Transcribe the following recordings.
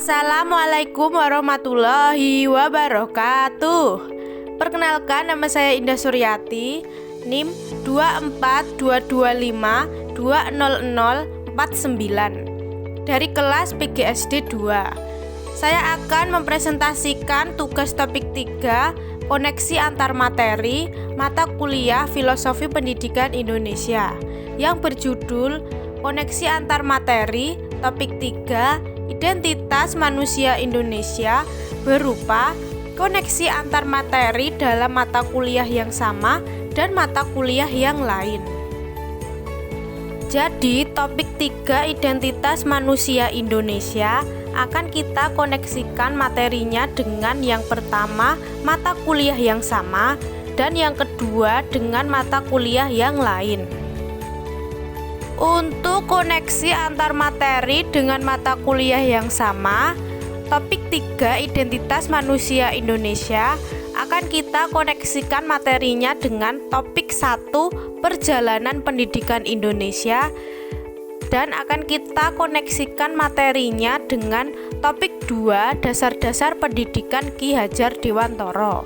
Assalamualaikum warahmatullahi wabarakatuh. Perkenalkan, nama saya Indah Suryati, NIM 24225200049 dari kelas PGSD 2. Saya akan mempresentasikan tugas topik 3, koneksi antar materi, mata kuliah Filosofi Pendidikan Indonesia, yang berjudul Koneksi Antar Materi, topik 3, Identitas Manusia Indonesia, berupa koneksi antar materi dalam mata kuliah yang sama dan mata kuliah yang lain. Jadi, topik 3, Identitas Manusia Indonesia, akan kita koneksikan materinya dengan yang pertama, mata kuliah yang sama, dan yang kedua dengan mata kuliah yang lain. Untuk koneksi antar materi dengan mata kuliah yang sama, topik 3, Identitas Manusia Indonesia, akan kita koneksikan materinya dengan topik 1, Perjalanan Pendidikan Indonesia, dan akan kita koneksikan materinya dengan topik 2, Dasar-dasar Pendidikan Ki Hajar Dewantara.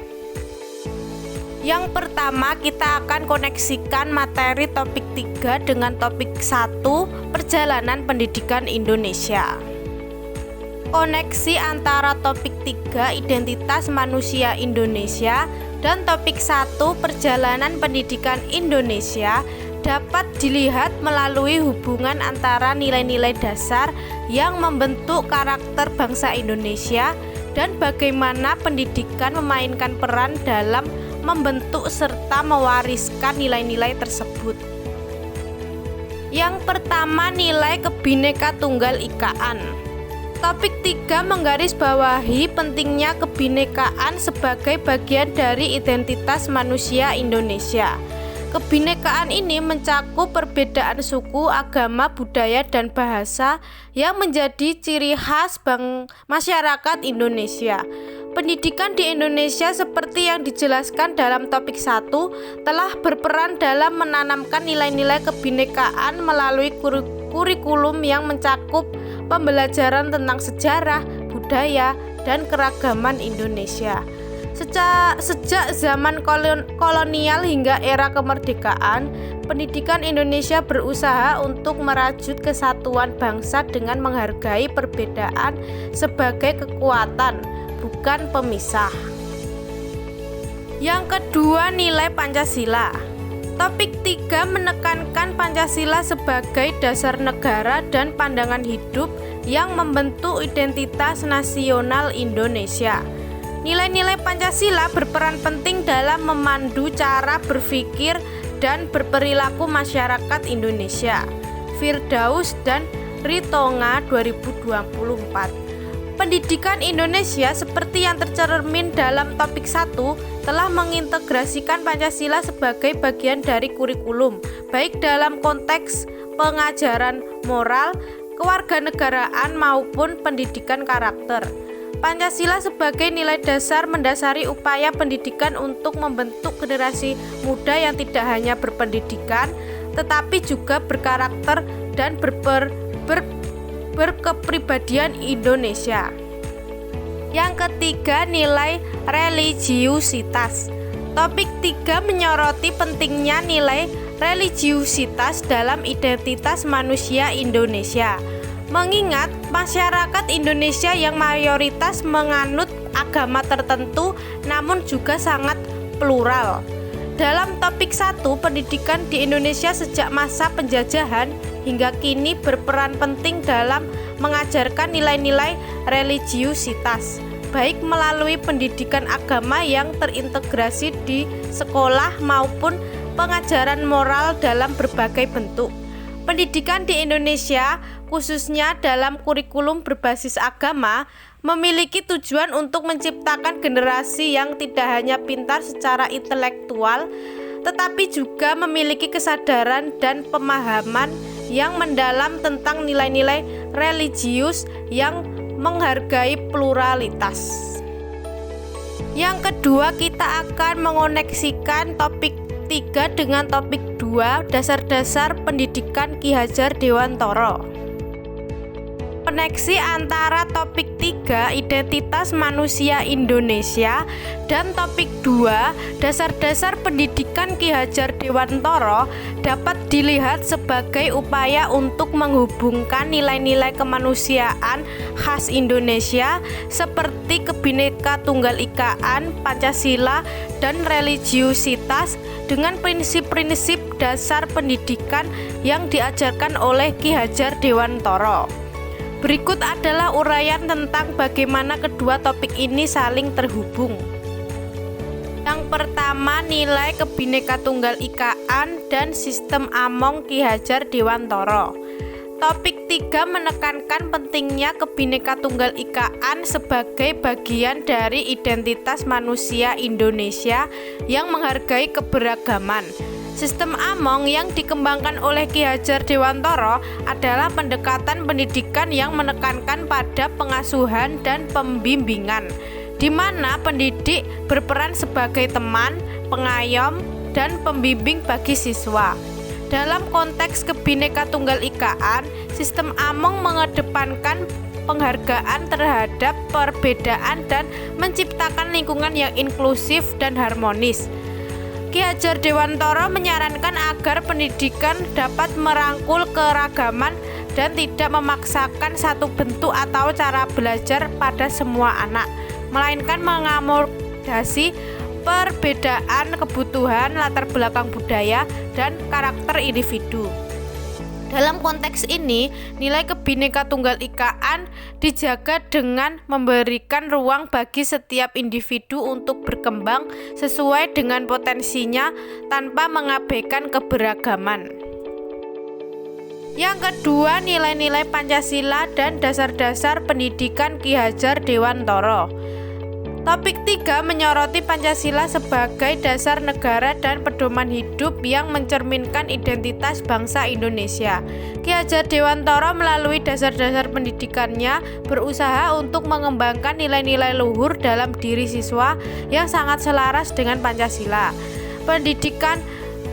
Yang pertama, kita akan koneksikan materi topik 3 dengan topik 1, Perjalanan Pendidikan Indonesia. Koneksi antara topik 3, Identitas Manusia Indonesia, dan topik 1, Perjalanan Pendidikan Indonesia dapat dilihat melalui hubungan antara nilai-nilai dasar yang membentuk karakter bangsa Indonesia dan bagaimana pendidikan memainkan peran dalam membentuk serta mewariskan nilai-nilai tersebut. Yang pertama, nilai Kebhinneka Tunggal Ikaan. Topik 3 menggarisbawahi pentingnya kebinekaan sebagai bagian dari identitas manusia Indonesia. Kebinekaan ini mencakup perbedaan suku, agama, budaya, dan bahasa yang menjadi ciri khas masyarakat Indonesia. Pendidikan di Indonesia, seperti yang dijelaskan dalam topik 1, telah berperan dalam menanamkan nilai-nilai kebinekaan melalui kurikulum yang mencakup pembelajaran tentang sejarah, budaya, dan keragaman Indonesia. Sejak zaman kolonial hingga era kemerdekaan, pendidikan Indonesia berusaha untuk merajut kesatuan bangsa dengan menghargai perbedaan sebagai kekuatan, bukan pemisah. Yang kedua, nilai Pancasila. Topik 3 menekankan Pancasila sebagai dasar negara dan pandangan hidup yang membentuk identitas nasional Indonesia. Nilai-nilai Pancasila berperan penting dalam memandu cara berpikir dan berperilaku masyarakat Indonesia. Firdaus dan Ritonga 2024. Pendidikan Indonesia, seperti yang tercermin dalam topik 1, telah mengintegrasikan Pancasila sebagai bagian dari kurikulum, baik dalam konteks pengajaran moral, kewarganegaraan maupun pendidikan karakter. Pancasila sebagai nilai dasar mendasari upaya pendidikan untuk membentuk generasi muda yang tidak hanya berpendidikan, tetapi juga berkarakter dan berkepribadian Indonesia. Yang ketiga, nilai religiusitas. Topik 3 menyoroti pentingnya nilai religiusitas dalam identitas manusia Indonesia. Mengingat masyarakat Indonesia yang mayoritas menganut agama tertentu namun juga sangat plural. Dalam topik 1, pendidikan di Indonesia sejak masa penjajahan hingga kini berperan penting dalam mengajarkan nilai-nilai religiusitas, baik melalui pendidikan agama yang terintegrasi di sekolah maupun pengajaran moral dalam berbagai bentuk. Pendidikan di Indonesia, khususnya dalam kurikulum berbasis agama, memiliki tujuan untuk menciptakan generasi yang tidak hanya pintar secara intelektual, tetapi juga memiliki kesadaran dan pemahaman yang mendalam tentang nilai-nilai religius yang menghargai pluralitas. Yang kedua, kita akan mengoneksikan topik 3 dengan topik 2, Dasar-dasar Pendidikan Ki Hajar Dewantara. Koneksi antara topik 3, identitas manusia Indonesia, dan topik 2, dasar-dasar pendidikan Ki Hajar Dewantara, dapat dilihat sebagai upaya untuk menghubungkan nilai-nilai kemanusiaan khas Indonesia seperti Kebhinneka-Tunggal-Ikaan, Pancasila, dan religiusitas dengan prinsip-prinsip dasar pendidikan yang diajarkan oleh Ki Hajar Dewantara. Berikut adalah uraian tentang bagaimana kedua topik ini saling terhubung. Yang pertama, nilai Kebhinneka-Tunggal-Ikaan dan sistem Among Ki Hajar Dewantara. Topik 3 menekankan pentingnya Kebhinneka-Tunggal-Ikaan sebagai bagian dari identitas manusia Indonesia yang menghargai keberagaman. Sistem Among yang dikembangkan oleh Ki Hajar Dewantara adalah pendekatan pendidikan yang menekankan pada pengasuhan dan pembimbingan, di mana pendidik berperan sebagai teman, pengayom, dan pembimbing bagi siswa. Dalam konteks Kebhinneka-Tunggal-Ikaan, sistem Among mengedepankan penghargaan terhadap perbedaan dan menciptakan lingkungan yang inklusif dan harmonis. Ki Hajar Dewantara menyarankan agar pendidikan dapat merangkul keragaman dan tidak memaksakan satu bentuk atau cara belajar pada semua anak, melainkan mengakomodasi perbedaan kebutuhan, latar belakang budaya, dan karakter individu. Dalam konteks ini, nilai Kebhinneka-Tunggal-Ikaan dijaga dengan memberikan ruang bagi setiap individu untuk berkembang sesuai dengan potensinya tanpa mengabaikan keberagaman. Yang kedua, nilai-nilai Pancasila dan dasar-dasar pendidikan Ki Hajar Dewantara. Topik 3 menyoroti Pancasila sebagai dasar negara dan pedoman hidup yang mencerminkan identitas bangsa Indonesia. Ki Hajar Dewantara melalui dasar-dasar pendidikannya berusaha untuk mengembangkan nilai-nilai luhur dalam diri siswa yang sangat selaras dengan Pancasila. Pendidikan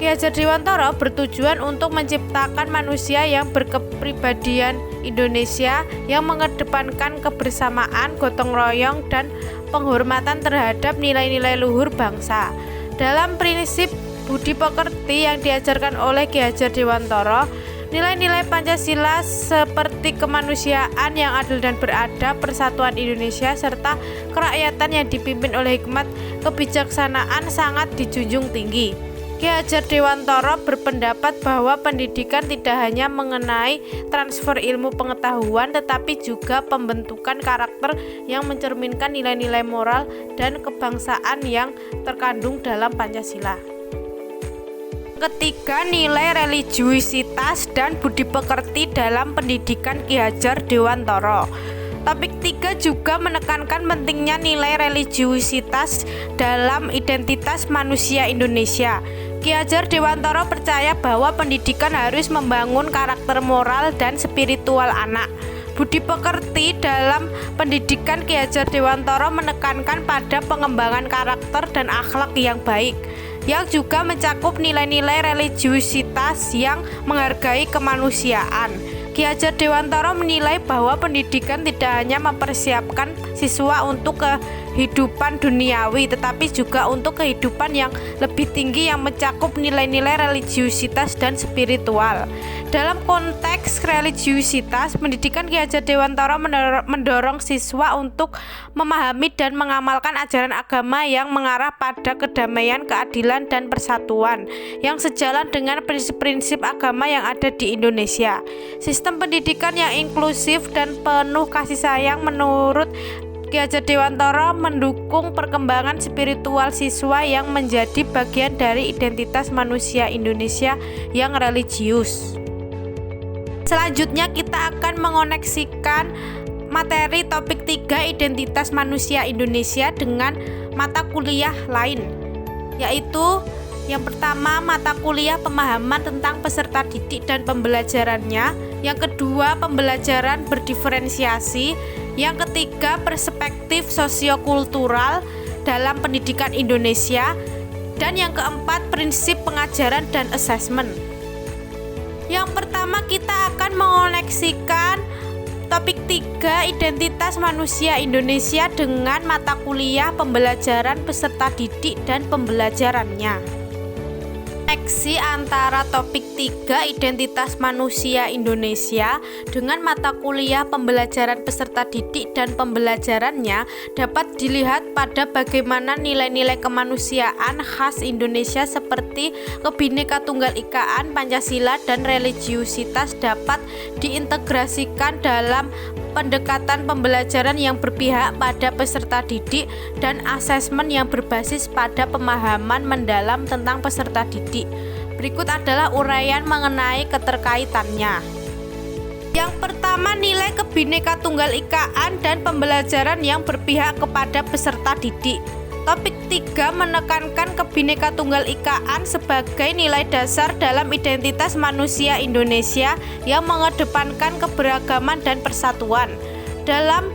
Ki Hajar Dewantara bertujuan untuk menciptakan manusia yang berkepribadian Indonesia yang mengedepankan kebersamaan, gotong royong, dan penghormatan terhadap nilai-nilai luhur bangsa. Dalam prinsip budi pekerti yang diajarkan oleh Ki Hajar Dewantara, nilai-nilai Pancasila seperti kemanusiaan yang adil dan beradab, persatuan Indonesia, serta kerakyatan yang dipimpin oleh hikmat kebijaksanaan sangat dijunjung tinggi. Ki Hajar Dewantara berpendapat bahwa pendidikan tidak hanya mengenai transfer ilmu pengetahuan, tetapi juga pembentukan karakter yang mencerminkan nilai-nilai moral dan kebangsaan yang terkandung dalam Pancasila. Ketiga, nilai religiusitas dan budi pekerti dalam pendidikan Ki Hajar Dewantara. Topik 3 juga menekankan pentingnya nilai religiusitas dalam identitas manusia Indonesia. Ki Hajar Dewantara percaya bahwa pendidikan harus membangun karakter moral dan spiritual anak. Budi pekerti dalam pendidikan Ki Hajar Dewantara menekankan pada pengembangan karakter dan akhlak yang baik, yang juga mencakup nilai-nilai religiusitas yang menghargai kemanusiaan. Ki Hajar Dewantara menilai bahwa pendidikan tidak hanya mempersiapkan siswa untuk kehidupan duniawi, tetapi juga untuk kehidupan yang lebih tinggi yang mencakup nilai-nilai religiusitas dan spiritual. Dalam konteks religiusitas, pendidikan Ki Hajar Dewantara mendorong siswa untuk memahami dan mengamalkan ajaran agama yang mengarah pada kedamaian, keadilan, dan persatuan, yang sejalan dengan prinsip-prinsip agama yang ada di Indonesia. Sistem pendidikan yang inklusif dan penuh kasih sayang menurut Ki Hajar Dewantara mendukung perkembangan spiritual siswa yang menjadi bagian dari identitas manusia Indonesia yang religius. Selanjutnya kita akan mengoneksikan materi topik 3 identitas manusia Indonesia dengan mata kuliah lain, yaitu yang pertama mata kuliah pemahaman tentang peserta didik dan pembelajarannya, yang kedua pembelajaran berdiferensiasi, yang ketiga perspektif sosiokultural dalam pendidikan Indonesia, dan yang keempat prinsip pengajaran dan asesmen. Yang pertama kita akan mengoneksikan topik ketiga, identitas manusia Indonesia dengan mata kuliah pembelajaran peserta didik dan pembelajarannya. Koneksi antara topik 3 identitas manusia Indonesia dengan mata kuliah pembelajaran peserta didik dan pembelajarannya dapat dilihat pada bagaimana nilai-nilai kemanusiaan khas Indonesia seperti Kebhinneka-Tunggal-Ikaan, Pancasila, dan religiusitas dapat diintegrasikan dalam pendekatan pembelajaran yang berpihak pada peserta didik dan asesmen yang berbasis pada pemahaman mendalam tentang peserta didik. Berikut adalah uraian mengenai keterkaitannya. Yang pertama, nilai Kebhinneka-Tunggal-Ikaan dan pembelajaran yang berpihak kepada peserta didik. Topik 3 menekankan Kebhinneka-Tunggal-Ikaan sebagai nilai dasar dalam identitas manusia Indonesia yang mengedepankan keberagaman dan persatuan. Dalam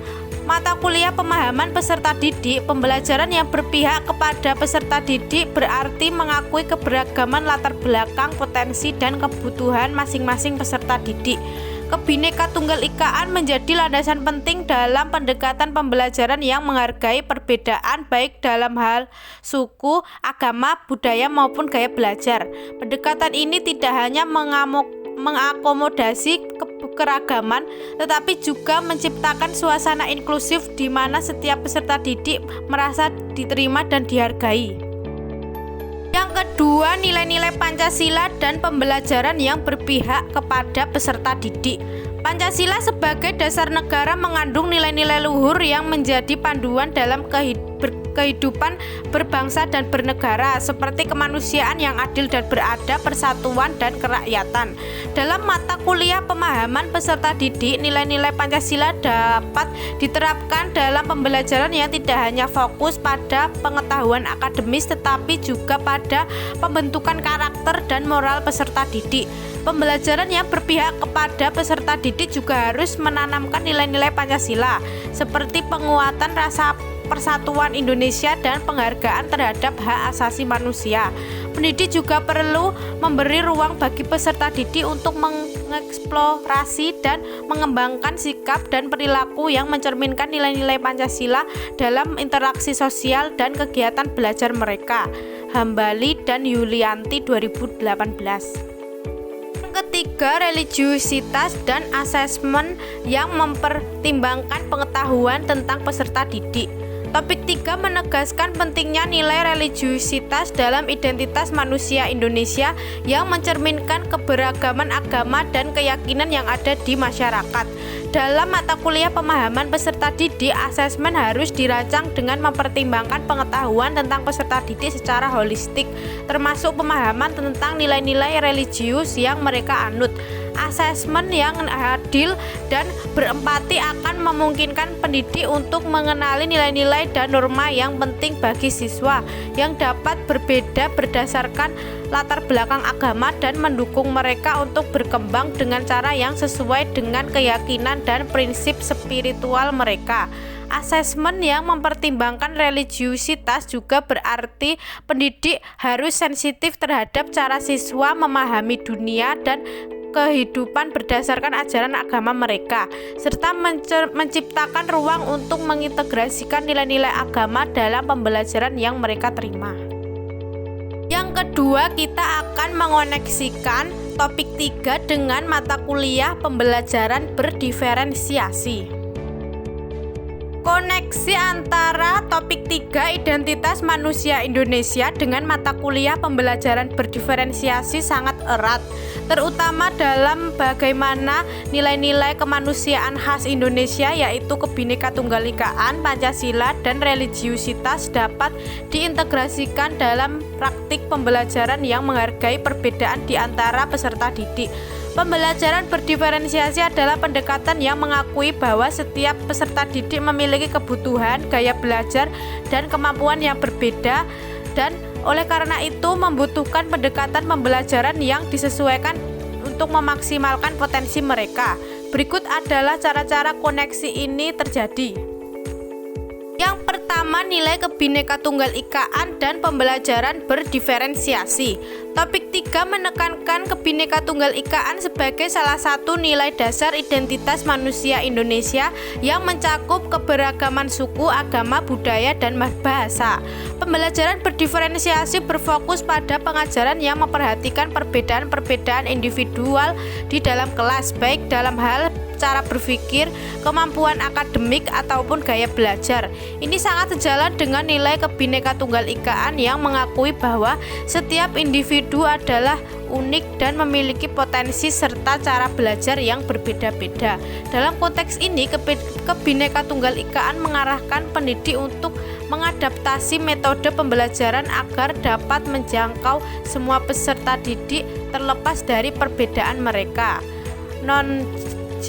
mata kuliah pemahaman peserta didik, pembelajaran yang berpihak kepada peserta didik berarti mengakui keberagaman latar belakang, potensi, dan kebutuhan masing-masing peserta didik. Kebhinneka-Tunggal-Ikaan menjadi landasan penting dalam pendekatan pembelajaran yang menghargai perbedaan baik dalam hal suku, agama, budaya maupun gaya belajar. Pendekatan ini tidak hanya mengakomodasi keragaman, tetapi juga menciptakan suasana inklusif di mana setiap peserta didik merasa diterima dan dihargai. Yang kedua, nilai-nilai Pancasila dan pembelajaran yang berpihak kepada peserta didik. Pancasila sebagai dasar negara mengandung nilai-nilai luhur yang menjadi panduan dalam kehidupan berbangsa dan bernegara, seperti kemanusiaan yang adil dan beradab, persatuan, dan kerakyatan. Dalam mata kuliah pemahaman peserta didik, nilai-nilai Pancasila dapat diterapkan dalam pembelajaran yang tidak hanya fokus pada pengetahuan akademis, tetapi juga pada pembentukan karakter dan moral peserta didik. Pembelajaran yang berpihak kepada peserta didik juga harus menanamkan nilai-nilai Pancasila, seperti penguatan rasa persatuan Indonesia dan penghargaan terhadap hak asasi manusia. Pendidik juga perlu memberi ruang bagi peserta didik untuk mengeksplorasi dan mengembangkan sikap dan perilaku yang mencerminkan nilai-nilai Pancasila dalam interaksi sosial dan kegiatan belajar mereka. Hambali dan Yulianti 2018. Ketiga, religiusitas dan asesmen yang mempertimbangkan pengetahuan tentang peserta didik. Topik 3 menegaskan pentingnya nilai religiusitas dalam identitas manusia Indonesia yang mencerminkan keberagaman agama dan keyakinan yang ada di masyarakat. Dalam mata kuliah pemahaman peserta didik, asesmen harus dirancang dengan mempertimbangkan pengetahuan tentang peserta didik secara holistik, termasuk pemahaman tentang nilai-nilai religius yang mereka anut. Asesmen yang adil dan berempati akan memungkinkan pendidik untuk mengenali nilai-nilai dan norma yang penting bagi siswa yang dapat berbeda berdasarkan latar belakang agama dan mendukung mereka untuk berkembang dengan cara yang sesuai dengan keyakinan dan prinsip spiritual mereka. Asesmen yang mempertimbangkan religiusitas juga berarti pendidik harus sensitif terhadap cara siswa memahami dunia dan kehidupan berdasarkan ajaran agama mereka, serta menciptakan ruang untuk mengintegrasikan nilai-nilai agama dalam pembelajaran yang mereka terima. Yang kedua, kita akan mengoneksikan topik 3 dengan mata kuliah pembelajaran berdiferensiasi. Koneksi antara topik 3 identitas manusia Indonesia dengan mata kuliah pembelajaran berdiferensiasi sangat erat, terutama dalam bagaimana nilai-nilai kemanusiaan khas Indonesia yaitu Kebhinneka-Tunggal-Ikaan, Pancasila, dan religiusitas dapat diintegrasikan dalam praktik pembelajaran yang menghargai perbedaan di antara peserta didik. Pembelajaran berdiferensiasi adalah pendekatan yang mengakui bahwa setiap peserta didik memiliki kebutuhan, gaya belajar, dan kemampuan yang berbeda, dan oleh karena itu membutuhkan pendekatan pembelajaran yang disesuaikan untuk memaksimalkan potensi mereka. Berikut adalah cara-cara koneksi ini terjadi. Yang pertama, nilai Kebhinneka-Tunggal-Ikaan dan pembelajaran berdiferensiasi. Topik 3 menekankan Kebhinneka Tunggal Ikaan sebagai salah satu nilai dasar identitas manusia Indonesia yang mencakup keberagaman suku, agama, budaya, dan bahasa. Pembelajaran berdiferensiasi berfokus pada pengajaran yang memperhatikan perbedaan-perbedaan individual di dalam kelas, baik dalam hal cara berpikir, kemampuan akademik, ataupun gaya belajar. Ini sangat sejalan dengan nilai Kebhinneka Tunggal Ikaan yang mengakui bahwa setiap individu adalah unik dan memiliki potensi serta cara belajar yang berbeda-beda. Dalam konteks ini, Kebhinneka Tunggal Ikaan mengarahkan pendidik untuk mengadaptasi metode pembelajaran agar dapat menjangkau semua peserta didik terlepas dari perbedaan mereka. 2003.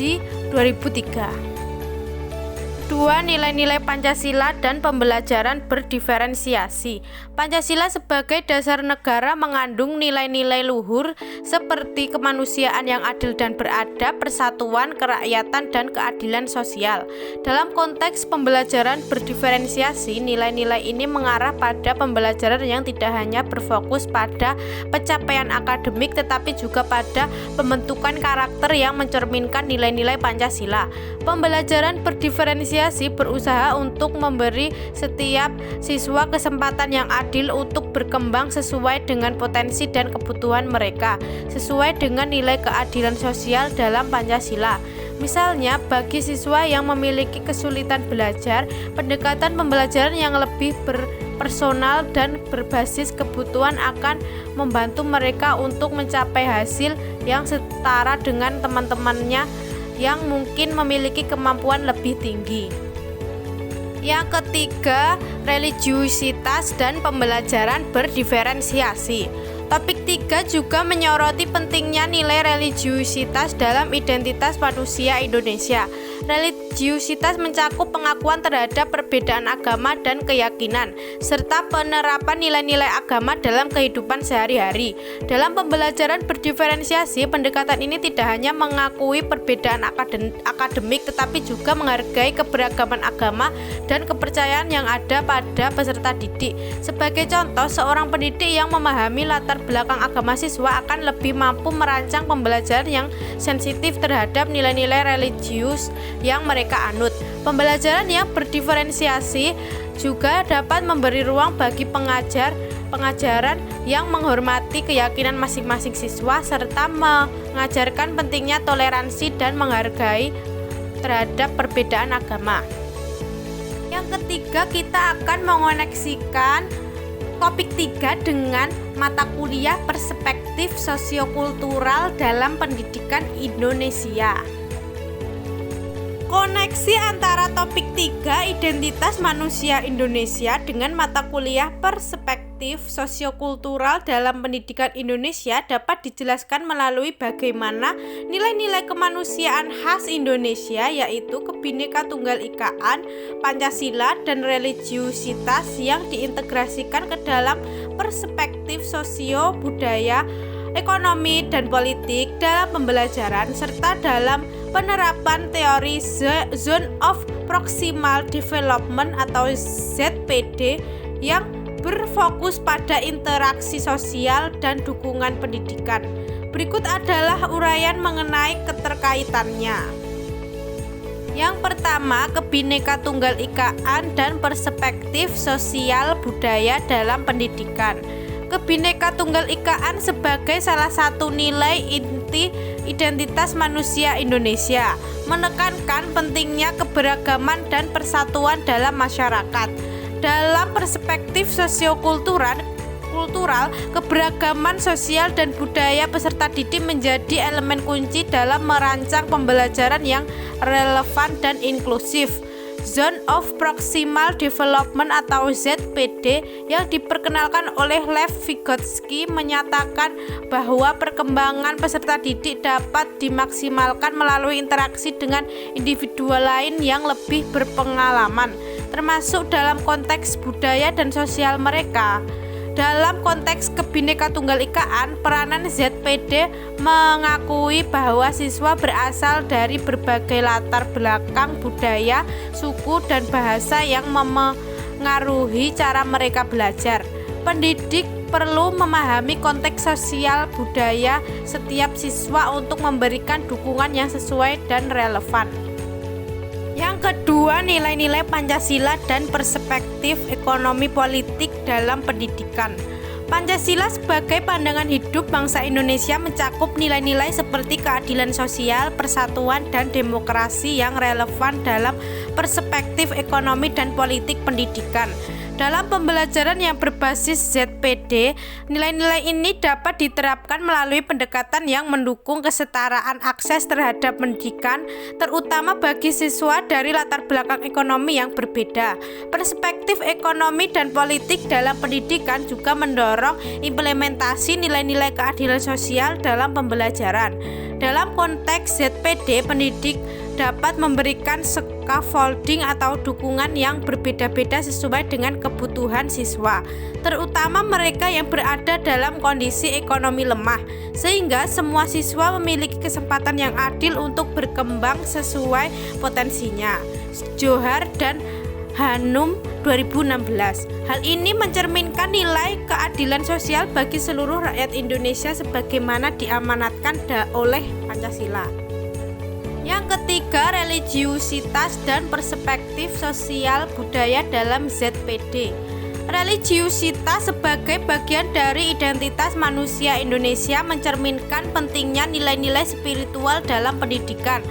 2. Nilai-nilai Pancasila dan pembelajaran berdiferensiasi. Pancasila sebagai dasar negara mengandung nilai-nilai luhur seperti kemanusiaan yang adil dan beradab, persatuan, kerakyatan, dan keadilan sosial. Dalam konteks pembelajaran berdiferensiasi, nilai-nilai ini mengarah pada pembelajaran yang tidak hanya berfokus pada pencapaian akademik tetapi juga pada pembentukan karakter yang mencerminkan nilai-nilai Pancasila. Pembelajaran berdiferensiasi berusaha untuk memberi setiap siswa kesempatan yang adil untuk berkembang sesuai dengan potensi dan kebutuhan mereka, sesuai dengan nilai keadilan sosial dalam Pancasila. Misalnya, bagi siswa yang memiliki kesulitan belajar, pendekatan pembelajaran yang lebih personal dan berbasis kebutuhan akan membantu mereka untuk mencapai hasil yang setara dengan teman-temannya yang mungkin memiliki kemampuan lebih tinggi. Yang ketiga, religiusitas dan pembelajaran berdiferensiasi. Topik 3 juga menyoroti pentingnya nilai religiusitas dalam identitas manusia Indonesia. Religiusitas mencakup pengakuan terhadap perbedaan agama dan keyakinan, serta penerapan nilai-nilai agama dalam kehidupan sehari-hari. Dalam pembelajaran berdiferensiasi, pendekatan ini tidak hanya mengakui perbedaan akademik, tetapi juga menghargai keberagaman agama dan kepercayaan yang ada pada peserta didik. Sebagai contoh, seorang pendidik yang memahami latar belakang agama siswa akan lebih mampu merancang pembelajaran yang sensitif terhadap nilai-nilai religius yang mereka anut. Pembelajaran yang berdiferensiasi juga dapat memberi ruang bagi pengajaran yang menghormati keyakinan masing-masing siswa serta mengajarkan pentingnya toleransi dan menghargai terhadap perbedaan agama. Yang ketiga, kita akan mengoneksikan topik 3 dengan mata kuliah perspektif sosiokultural dalam pendidikan Indonesia. Koneksi antara topik 3 identitas manusia Indonesia dengan mata kuliah perspektif sosiokultural dalam pendidikan Indonesia dapat dijelaskan melalui bagaimana nilai-nilai kemanusiaan khas Indonesia, yaitu Kebhinneka Tunggal Ikaan, Pancasila, dan religiusitas yang diintegrasikan ke dalam perspektif sosio, budaya, ekonomi, dan politik dalam pembelajaran serta dalam penerapan teori Zone of Proximal Development atau ZPD yang berfokus pada interaksi sosial dan dukungan pendidikan. Berikut adalah uraian mengenai keterkaitannya. Yang pertama, Kebhinneka Tunggal Ikaan dan perspektif sosial budaya dalam pendidikan. Kebhinneka Tunggal Ikaan sebagai salah satu nilai inti identitas manusia Indonesia, menekankan pentingnya keberagaman dan persatuan dalam masyarakat. Dalam perspektif sosiokultural, keberagaman sosial dan budaya peserta didik menjadi elemen kunci dalam merancang pembelajaran yang relevan dan inklusif. Zone of Proximal Development atau ZPD yang diperkenalkan oleh Lev Vygotsky menyatakan bahwa perkembangan peserta didik dapat dimaksimalkan melalui interaksi dengan individual lain yang lebih berpengalaman, termasuk dalam konteks budaya dan sosial mereka. Dalam konteks Kebhinneka Tunggal Ikaan, peranan ZPD mengakui bahwa siswa berasal dari berbagai latar belakang budaya, suku, dan bahasa yang memengaruhi cara mereka belajar. Pendidik perlu memahami konteks sosial budaya setiap siswa untuk memberikan dukungan yang sesuai dan relevan. Yang kedua, nilai-nilai Pancasila dan perspektif ekonomi politik dalam pendidikan. Pancasila sebagai pandangan hidup bangsa Indonesia mencakup nilai-nilai seperti keadilan sosial, persatuan, dan demokrasi yang relevan dalam perspektif ekonomi dan politik pendidikan. Dalam pembelajaran yang berbasis ZPD, nilai-nilai ini dapat diterapkan melalui pendekatan yang mendukung kesetaraan akses terhadap pendidikan, terutama bagi siswa dari latar belakang ekonomi yang berbeda. Perspektif ekonomi dan politik dalam pendidikan juga mendorong implementasi nilai-nilai keadilan sosial dalam pembelajaran. Dalam konteks ZPD, pendidik dapat memberikan scaffolding atau dukungan yang berbeda-beda sesuai dengan kebutuhan siswa, terutama mereka yang berada dalam kondisi ekonomi lemah, sehingga semua siswa memiliki kesempatan yang adil untuk berkembang sesuai potensinya. Johar dan Hanum 2016. Hal ini mencerminkan nilai keadilan sosial bagi seluruh rakyat Indonesia sebagaimana diamanatkan oleh Pancasila. Yang ketiga, religiusitas dan perspektif sosial budaya dalam ZPD. Religiusitas sebagai bagian dari identitas manusia Indonesia mencerminkan pentingnya nilai-nilai spiritual dalam pendidikan.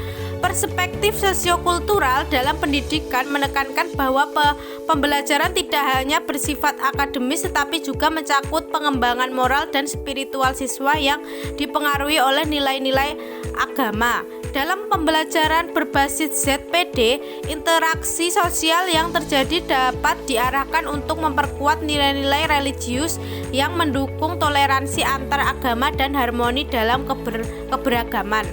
Perspektif sosiokultural dalam pendidikan menekankan bahwa pembelajaran tidak hanya bersifat akademis tetapi juga mencakup pengembangan moral dan spiritual siswa yang dipengaruhi oleh nilai-nilai agama. Dalam pembelajaran berbasis ZPD, interaksi sosial yang terjadi dapat diarahkan untuk memperkuat nilai-nilai religius yang mendukung toleransi antar agama dan harmoni dalam keberagaman.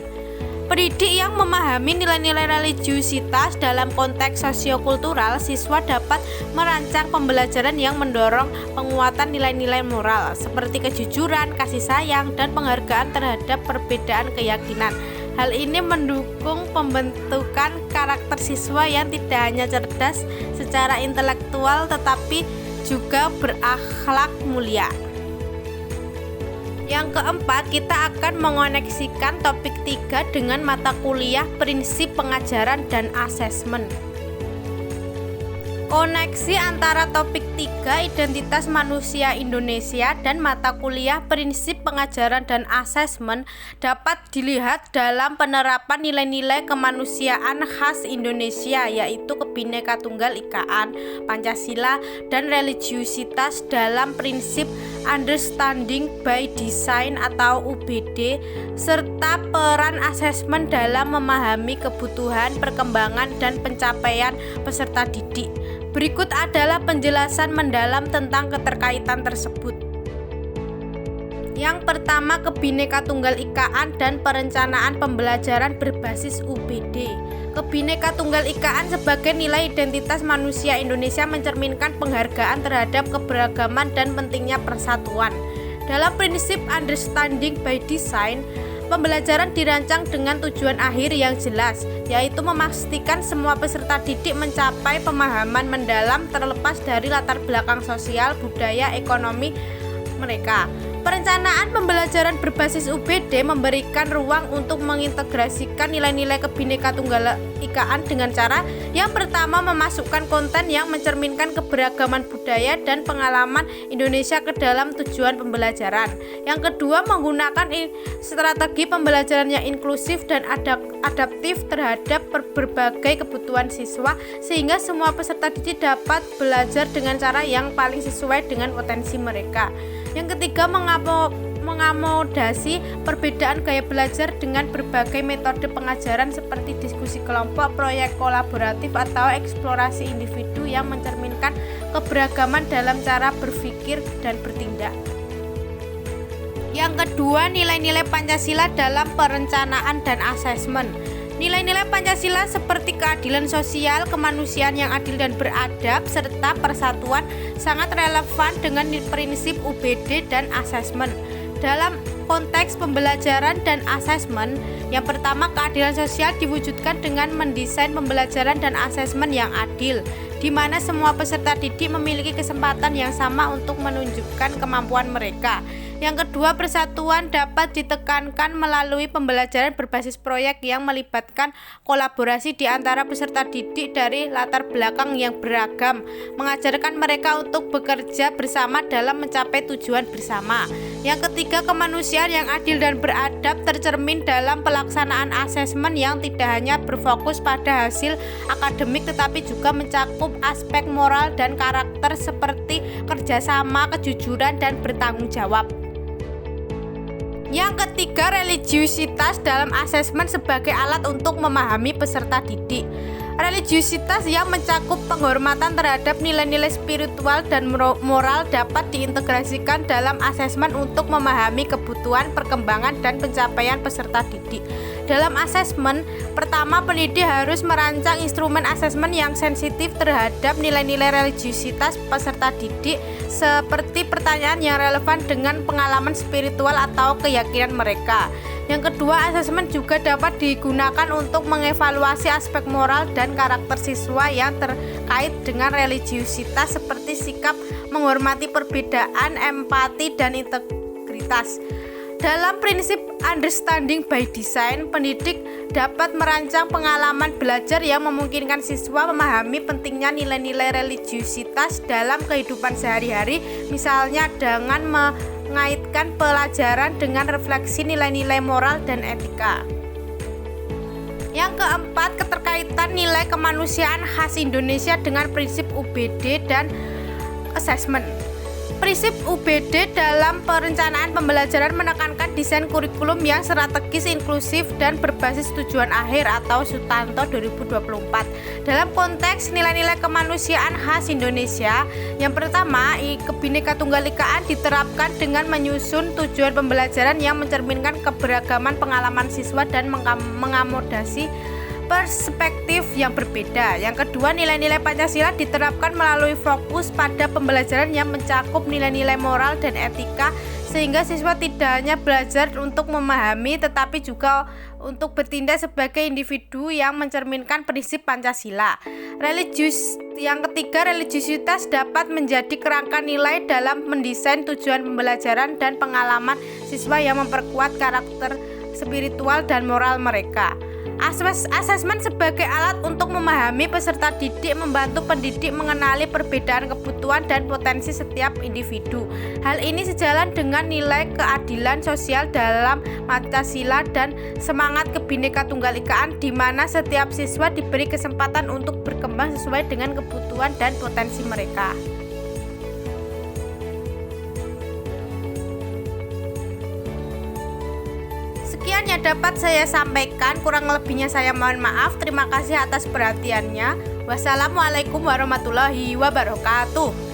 Pendidik yang memahami nilai-nilai religiusitas dalam konteks sosiokultural, siswa dapat merancang pembelajaran yang mendorong penguatan nilai-nilai moral seperti kejujuran, kasih sayang, dan penghargaan terhadap perbedaan keyakinan. Hal ini mendukung pembentukan karakter siswa yang tidak hanya cerdas secara intelektual tetapi juga berakhlak mulia. Yang keempat, kita akan mengoneksikan topik 3 dengan mata kuliah prinsip pengajaran dan asesmen. Koneksi antara topik 3 identitas manusia Indonesia dan mata kuliah prinsip pengajaran dan asesmen dapat dilihat dalam penerapan nilai-nilai kemanusiaan khas Indonesia, yaitu Bhinneka Tunggal Ikaan, Pancasila, dan religiusitas dalam prinsip Understanding by Design atau UBD, serta peran asesmen dalam memahami kebutuhan, perkembangan, dan pencapaian peserta didik. Berikut adalah penjelasan mendalam tentang keterkaitan tersebut. Yang pertama, Bhinneka Tunggal Ikaan dan perencanaan pembelajaran berbasis UBD. Bhinneka Tunggal Ikaan sebagai nilai identitas manusia Indonesia mencerminkan penghargaan terhadap keberagaman dan pentingnya persatuan. Dalam prinsip Understanding by Design, pembelajaran dirancang dengan tujuan akhir yang jelas, yaitu memastikan semua peserta didik mencapai pemahaman mendalam terlepas dari latar belakang sosial, budaya, ekonomi mereka. Perencanaan pembelajaran berbasis UBD memberikan ruang untuk mengintegrasikan nilai-nilai Bhinneka Tunggal Ikaan dengan cara yang pertama memasukkan konten yang mencerminkan keberagaman budaya dan pengalaman Indonesia ke dalam tujuan pembelajaran. Yang kedua, menggunakan strategi pembelajaran yang inklusif dan adaptif terhadap berbagai kebutuhan siswa sehingga semua peserta didik dapat belajar dengan cara yang paling sesuai dengan potensi mereka. Yang ketiga, mengakomodasi perbedaan gaya belajar dengan berbagai metode pengajaran seperti diskusi kelompok, proyek kolaboratif, atau eksplorasi individu yang mencerminkan keberagaman dalam cara berpikir dan bertindak. Yang kedua, nilai-nilai Pancasila dalam perencanaan dan asesmen. Nilai-nilai Pancasila seperti keadilan sosial, kemanusiaan yang adil dan beradab, serta persatuan sangat relevan dengan prinsip UBD dan asesmen. Dalam konteks pembelajaran dan asesmen, yang pertama, keadilan sosial diwujudkan dengan mendesain pembelajaran dan asesmen yang adil. di mana semua peserta didik memiliki kesempatan yang sama untuk menunjukkan kemampuan mereka. Yang kedua, persatuan dapat ditekankan melalui pembelajaran berbasis proyek yang melibatkan kolaborasi di antara peserta didik dari latar belakang yang beragam, mengajarkan mereka untuk bekerja bersama dalam mencapai tujuan bersama. Yang ketiga, kemanusiaan yang adil dan beradab tercermin dalam pelaksanaan asesmen yang tidak hanya berfokus pada hasil akademik tetapi juga mencakup aspek moral dan karakter seperti kerjasama, kejujuran, dan bertanggung jawab. Yang ketiga, religiusitas dalam asesmen sebagai alat untuk memahami peserta didik. Religiusitas yang mencakup penghormatan terhadap nilai-nilai spiritual dan moral dapat diintegrasikan dalam asesmen untuk memahami kebutuhan, perkembangan, dan pencapaian peserta didik. Dalam asesmen, pertama pendidik harus merancang instrumen asesmen yang sensitif terhadap nilai-nilai religiusitas peserta didik, seperti pertanyaan yang relevan dengan pengalaman spiritual atau keyakinan mereka. Yang kedua, asesmen juga dapat digunakan untuk mengevaluasi aspek moral dan karakter siswa yang terkait dengan religiusitas seperti sikap menghormati perbedaan, empati, dan integritas. Dalam prinsip understanding by design, pendidik dapat merancang pengalaman belajar yang memungkinkan siswa memahami pentingnya nilai-nilai religiusitas dalam kehidupan sehari-hari, misalnya dengan mengaitkan pelajaran dengan refleksi nilai-nilai moral dan etika. Yang keempat, keterkaitan nilai kemanusiaan khas Indonesia dengan prinsip UBD dan assessment. Prinsip UBD dalam perencanaan pembelajaran menekankan desain kurikulum yang strategis, inklusif, dan berbasis tujuan akhir atau Sutanto 2024. Dalam konteks nilai-nilai kemanusiaan khas Indonesia, yang pertama, Kebhinneka Tunggal Ikaan diterapkan dengan menyusun tujuan pembelajaran yang mencerminkan keberagaman pengalaman siswa dan mengakomodasi perspektif yang berbeda. Yang kedua, nilai-nilai Pancasila diterapkan melalui fokus pada pembelajaran yang mencakup nilai-nilai moral dan etika, sehingga siswa tidak hanya belajar untuk memahami tetapi juga untuk bertindak sebagai individu yang mencerminkan prinsip Pancasila. Yang ketiga, religiusitas dapat menjadi kerangka nilai dalam mendesain tujuan pembelajaran dan pengalaman siswa yang memperkuat karakter spiritual dan moral mereka. Asesmen sebagai alat untuk memahami peserta didik membantu pendidik mengenali perbedaan kebutuhan dan potensi setiap individu. Hal ini sejalan dengan nilai keadilan sosial dalam Pancasila dan semangat Kebhinneka Tunggal Ikaan, di mana setiap siswa diberi kesempatan untuk berkembang sesuai dengan kebutuhan dan potensi mereka. Sekian yang dapat saya sampaikan, kurang lebihnya saya mohon maaf. Terima kasih atas perhatiannya. Wassalamualaikum warahmatullahi wabarakatuh.